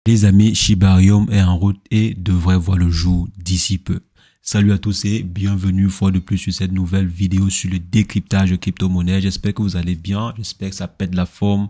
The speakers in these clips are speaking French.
Les amis, Shibarium est en route et devrait voir le jour d'ici peu. Salut à tous et bienvenue une fois de plus sur cette nouvelle vidéo sur le décryptage de crypto-monnaie. J'espère que vous allez bien, j'espère que ça pète la forme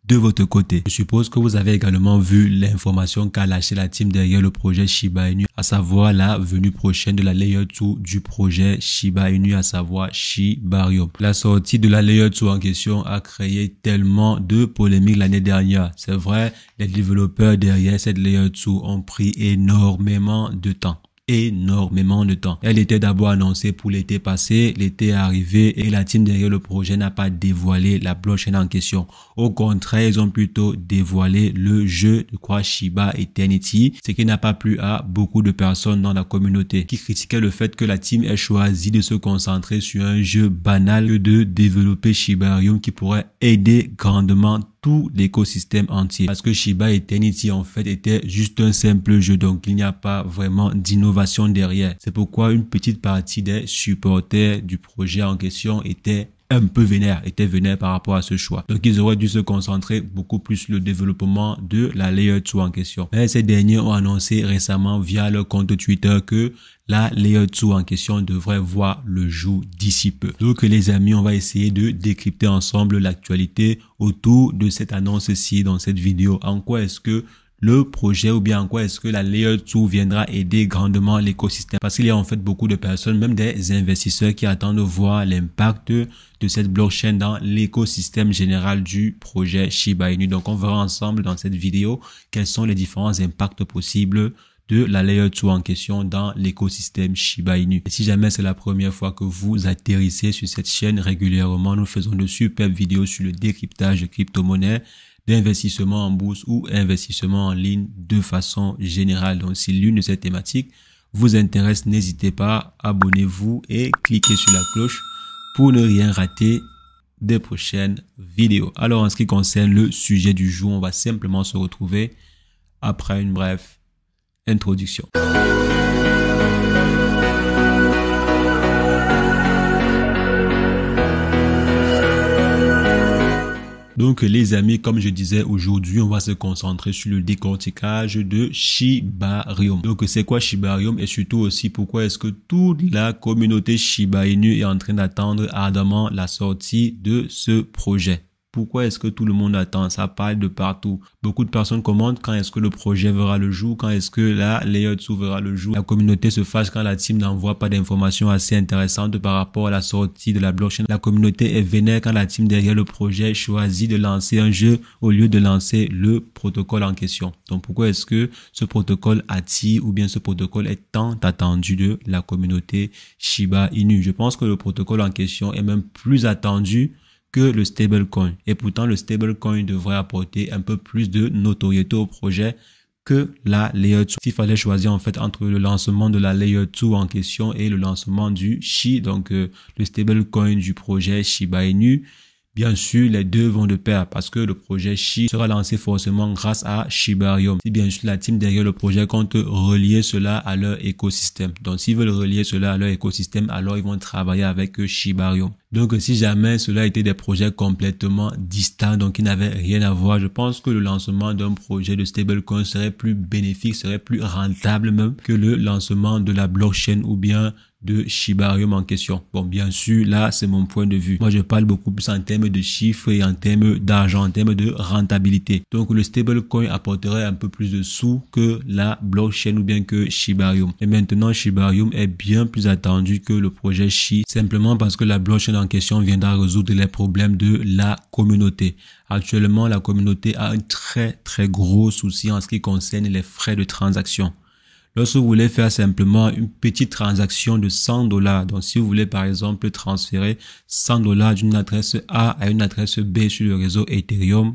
de votre côté. Je suppose que vous avez également vu l'information qu'a lâché la team derrière le projet Shiba Inu, à savoir la venue prochaine de la Layer 2 du projet Shiba Inu, à savoir Shibarium. La sortie de la Layer 2 en question a créé tellement de polémiques l'année dernière. C'est vrai, les développeurs derrière cette Layer 2 ont pris énormément de temps. Elle était d'abord annoncée pour l'été passé, l'été est arrivé et la team derrière le projet n'a pas dévoilé la blockchain en question. Au contraire, ils ont plutôt dévoilé le jeu de Shiba Eternity, ce qui n'a pas plu à beaucoup de personnes dans la communauté qui critiquaient le fait que la team ait choisi de se concentrer sur un jeu banal que de développer Shibarium qui pourrait aider grandement tout l'écosystème entier. Parce que Shiba Eternity en fait était juste un simple jeu, donc il n'y a pas vraiment d'innovation derrière. C'est pourquoi une petite partie des supporters du projet en question étaient vénères par rapport à ce choix. Donc ils auraient dû se concentrer beaucoup plus sur le développement de la Layer 2 en question. Mais ces derniers ont annoncé récemment via leur compte Twitter que la Layer 2 en question devrait voir le jour d'ici peu. Donc les amis, on va essayer de décrypter ensemble l'actualité autour de cette annonce-ci dans cette vidéo. En quoi est-ce que le projet ou bien en quoi est-ce que la Layer 2 viendra aider grandement l'écosystème? Parce qu'il y a en fait beaucoup de personnes, même des investisseurs qui attendent de voir l'impact de cette blockchain dans l'écosystème général du projet Shiba Inu. Donc on verra ensemble dans cette vidéo quels sont les différents impacts possibles de la Layer 2 en question dans l'écosystème Shiba Inu. Et si jamais c'est la première fois que vous atterrissez sur cette chaîne régulièrement, nous faisons de superbes vidéos sur le décryptage de crypto-monnaies, d'investissement en bourse ou investissement en ligne de façon générale. Donc si l'une de ces thématiques vous intéresse, n'hésitez pas, abonnez-vous et cliquez sur la cloche pour ne rien rater des prochaines vidéos. Alors en ce qui concerne le sujet du jour, on va simplement se retrouver après une brève introduction. Donc les amis, comme je disais, aujourd'hui on va se concentrer sur le décortiquage de Shibarium. Donc c'est quoi Shibarium et surtout aussi pourquoi est-ce que toute la communauté Shiba Inu est en train d'attendre ardemment la sortie de ce projet? Pourquoi est-ce que tout le monde attend? Ça parle de partout. Beaucoup de personnes commentent quand est-ce que le projet verra le jour, quand est-ce que la Layer 2 verra le jour. La communauté se fâche quand la team n'envoie pas d'informations assez intéressantes par rapport à la sortie de la blockchain. La communauté est vénère quand la team derrière le projet choisit de lancer un jeu au lieu de lancer le protocole en question. Donc pourquoi est-ce que ce protocole attire ou bien ce protocole est tant attendu de la communauté Shiba Inu? Je pense que le protocole en question est même plus attendu que le stablecoin. Et pourtant, le stablecoin devrait apporter un peu plus de notoriété au projet que la Layer 2. S'il fallait choisir en fait entre le lancement de la Layer 2 en question et le lancement du SHI, donc le stablecoin du projet Shiba Inu, bien sûr, les deux vont de pair parce que le projet SHI sera lancé forcément grâce à Shibarium. Si bien sûr la team derrière le projet compte relier cela à leur écosystème. Donc s'ils veulent relier cela à leur écosystème, alors ils vont travailler avec Shibarium. Donc si jamais cela était des projets complètement distants, donc qui n'avaient rien à voir, je pense que le lancement d'un projet de stablecoin serait plus bénéfique, serait plus rentable même que le lancement de la blockchain ou bien de Shibarium en question. Bon, bien sûr, là, c'est mon point de vue. Moi, je parle beaucoup plus en termes de chiffres et en termes d'argent, en termes de rentabilité. Donc, le stablecoin apporterait un peu plus de sous que la blockchain ou bien que Shibarium. Et maintenant, Shibarium est bien plus attendu que le projet Shi, simplement parce que la blockchain en question viendra résoudre les problèmes de la communauté. Actuellement, la communauté a un très gros souci en ce qui concerne les frais de transaction. Lorsque vous voulez faire simplement une petite transaction de $100, donc si vous voulez par exemple transférer $100 d'une adresse A à une adresse B sur le réseau Ethereum,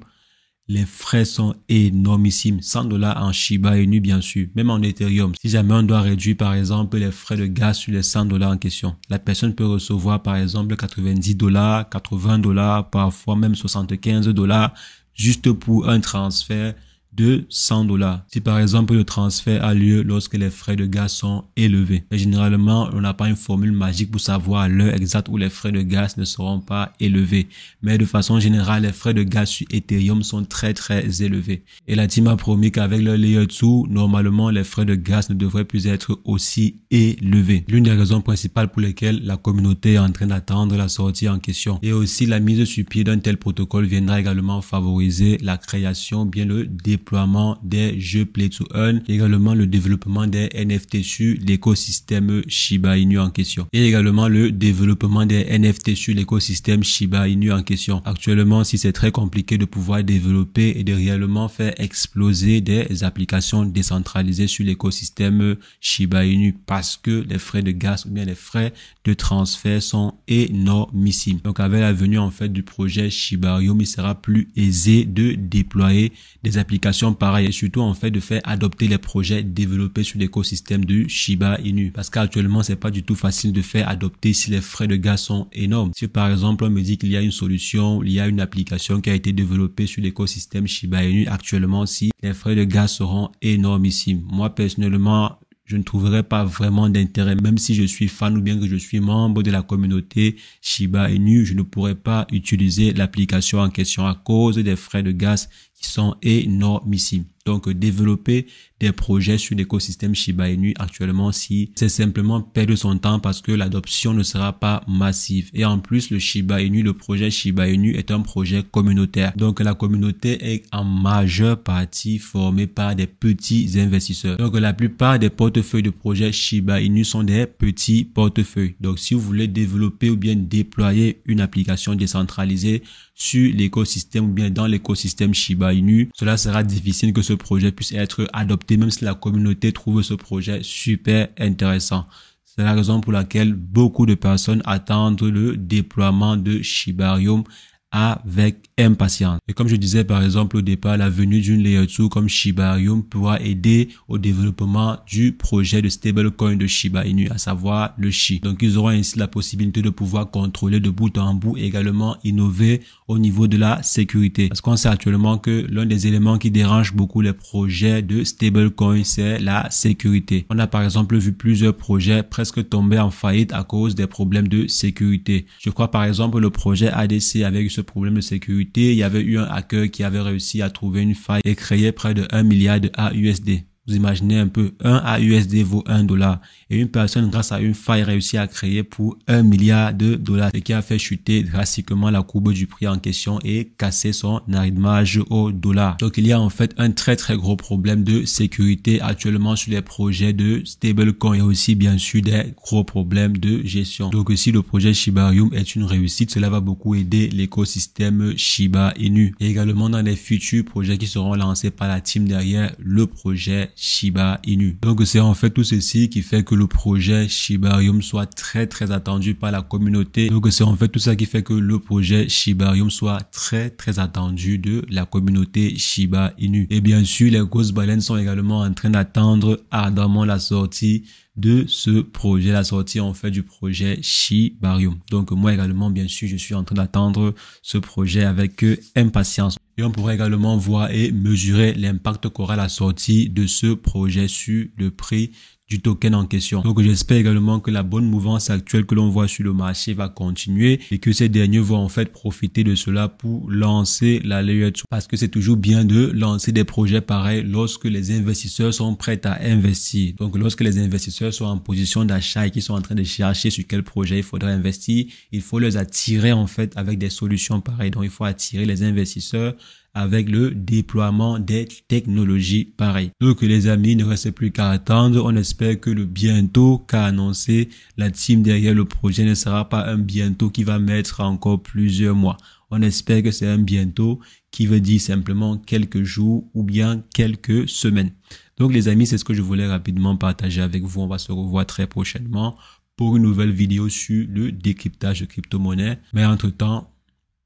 les frais sont énormissimes. $100 en Shiba Inu bien sûr, même en Ethereum. Si jamais on doit réduire par exemple les frais de gaz sur les $100 en question, la personne peut recevoir par exemple $90, $80, parfois même $75 juste pour un transfert de $100. Si par exemple le transfert a lieu lorsque les frais de gaz sont élevés. Mais généralement, on n'a pas une formule magique pour savoir à l'heure exacte où les frais de gaz ne seront pas élevés. Mais de façon générale, les frais de gaz sur Ethereum sont très élevés. Et la team a promis qu'avec leur Layer 2, normalement les frais de gaz ne devraient plus être aussi élevés. L'une des raisons principales pour lesquelles la communauté est en train d'attendre la sortie en question. Et aussi la mise sur pied d'un tel protocole viendra également favoriser la création, bien le déploiement des jeux Play to Earn, également le développement des NFT sur l'écosystème Shiba Inu en question. Et également le développement des NFT sur l'écosystème Shiba Inu en question. Actuellement, si c'est très compliqué de pouvoir développer et de réellement faire exploser des applications décentralisées sur l'écosystème Shiba Inu parce que les frais de gaz ou bien les frais de transfert sont énormissimes. Donc avec la venue en fait du projet Shibarium, il sera plus aisé de déployer des applications pareilles et surtout en fait de faire adopter les projets développés sur l'écosystème du Shiba Inu. Parce qu'actuellement, c'est pas du tout facile de faire adopter si les frais de gaz sont énormes. Si par exemple on me dit qu'il y a une solution, il y a une application qui a été développée sur l'écosystème Shiba Inu actuellement, si les frais de gaz seront énormissimes. Moi personnellement, je ne trouverais pas vraiment d'intérêt, même si je suis fan ou bien que je suis membre de la communauté Shiba Inu, je ne pourrais pas utiliser l'application en question à cause des frais de gaz qui sont énormissimes. Donc, développer des projets sur l'écosystème Shiba Inu actuellement, si c'est simplement perdre son temps parce que l'adoption ne sera pas massive. Et en plus, le Shiba Inu, le projet Shiba Inu est un projet communautaire. Donc, la communauté est en majeure partie formée par des petits investisseurs. Donc, la plupart des portefeuilles de projets Shiba Inu sont des petits portefeuilles. Donc, si vous voulez développer ou bien déployer une application décentralisée sur l'écosystème ou bien dans l'écosystème Shiba Inu, cela sera difficile que ce projet puisse être adopté, même si la communauté trouve ce projet super intéressant. C'est la raison pour laquelle beaucoup de personnes attendent le déploiement de Shibarium avec impatience. Et comme je disais par exemple au départ, la venue d'une Layer 2 comme Shibarium pourra aider au développement du projet de stablecoin de Shiba Inu, à savoir le SHI. Donc ils auront ainsi la possibilité de pouvoir contrôler de bout en bout et également innover au niveau de la sécurité. Parce qu'on sait actuellement que l'un des éléments qui dérange beaucoup les projets de stablecoin, c'est la sécurité. On a par exemple vu plusieurs projets presque tomber en faillite à cause des problèmes de sécurité. Je crois par exemple le projet ADC avec ce problème de sécurité, il y avait eu un hacker qui avait réussi à trouver une faille et créer près de 1 milliard de AUSD. Vous imaginez un peu, 1 AUSD vaut $1 et une personne grâce à une faille réussit à créer pour 1 milliard de dollars, ce qui a fait chuter drastiquement la courbe du prix en question et casser son arithmage au dollar. Donc il y a en fait un très gros problème de sécurité actuellement sur les projets de stablecoin et aussi bien sûr des gros problèmes de gestion. Donc si le projet Shibarium est une réussite, cela va beaucoup aider l'écosystème Shiba Inu. Et également dans les futurs projets qui seront lancés par la team derrière le projet Shiba Inu. Donc c'est en fait tout ceci qui fait que le projet Shibarium soit très attendu par la communauté. Donc c'est en fait tout ça qui fait que le projet Shibarium soit très attendu de la communauté Shiba Inu. Et bien sûr, les grosses baleines sont également en train d'attendre ardemment la sortie de ce projet, la sortie en fait du projet Shibarium. Donc moi également, bien sûr, je suis en train d'attendre ce projet avec impatience. Et on pourrait également voir et mesurer l'impact qu'aura la sortie de ce projet sur le prix du token en question. Donc j'espère également que la bonne mouvance actuelle que l'on voit sur le marché va continuer et que ces derniers vont en fait profiter de cela pour lancer la Layer 2. Parce que c'est toujours bien de lancer des projets pareils lorsque les investisseurs sont prêts à investir. Donc lorsque les investisseurs sont en position d'achat et qui sont en train de chercher sur quel projet il faudrait investir, il faut les attirer en fait avec des solutions pareilles. Donc il faut attirer les investisseurs avec le déploiement des technologies pareilles. Donc les amis, il ne reste plus qu'à attendre. On espère que le bientôt qu'a annoncé la team derrière le projet ne sera pas un bientôt qui va mettre encore plusieurs mois. On espère que c'est un bientôt qui veut dire simplement quelques jours ou bien quelques semaines. Donc les amis, c'est ce que je voulais rapidement partager avec vous. On va se revoir très prochainement pour une nouvelle vidéo sur le décryptage de crypto-monnaie. Mais entre-temps,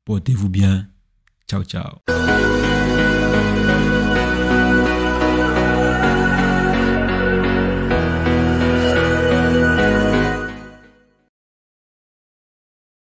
portez-vous bien. Ciao, ciao.